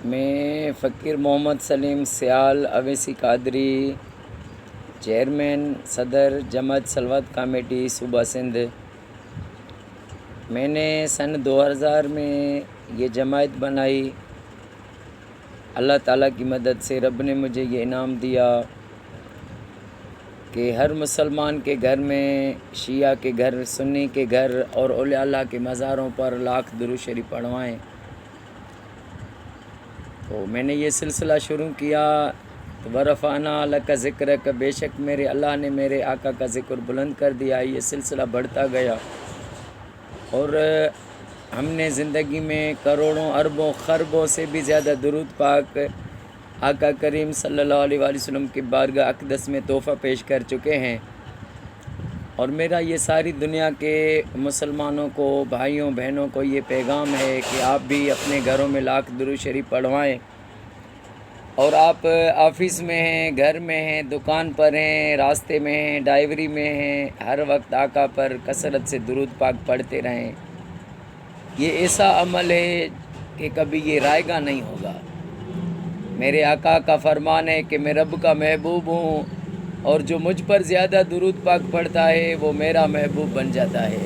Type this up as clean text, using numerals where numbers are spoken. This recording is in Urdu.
میں فقیر محمد سلیم سیال اویسی قادری، چیئرمین صدر جماعت سلوات کمیٹی صوبہ سندھ۔ میں نے سن 2000 میں یہ جماعت بنائی۔ اللہ تعالیٰ کی مدد سے رب نے مجھے یہ انعام دیا کہ ہر مسلمان کے گھر میں، شیعہ کے گھر، سنی کے گھر اور اولیاء اللہ کے مزاروں پر لاکھ درود شریف پڑھوائیں۔ تو میں نے یہ سلسلہ شروع کیا تو ورفعنا لک ذکرک، بے شک میرے اللہ نے میرے آقا کا ذکر بلند کر دیا۔ یہ سلسلہ بڑھتا گیا اور ہم نے زندگی میں کروڑوں اربوں خربوں سے بھی زیادہ درود پاک آقا کریم صلی اللہ علیہ وآلہ وسلم کی بارگاہ اقدس میں تحفہ پیش کر چکے ہیں۔ اور میرا یہ ساری دنیا کے مسلمانوں کو، بھائیوں بہنوں کو یہ پیغام ہے کہ آپ بھی اپنے گھروں میں لاکھ درود شریف پڑھوائیں۔ اور آپ آفس میں ہیں، گھر میں ہیں، دکان پر ہیں، راستے میں ہیں، ڈائیوری میں ہیں، ہر وقت آقا پر کثرت سے درود پاک پڑھتے رہیں۔ یہ ایسا عمل ہے کہ کبھی یہ رائے گا نہیں ہوگا۔ میرے آقا کا فرمان ہے کہ میں رب کا محبوب ہوں، اور جو مجھ پر زیادہ درود پاک پڑھتا ہے وہ میرا محبوب بن جاتا ہے۔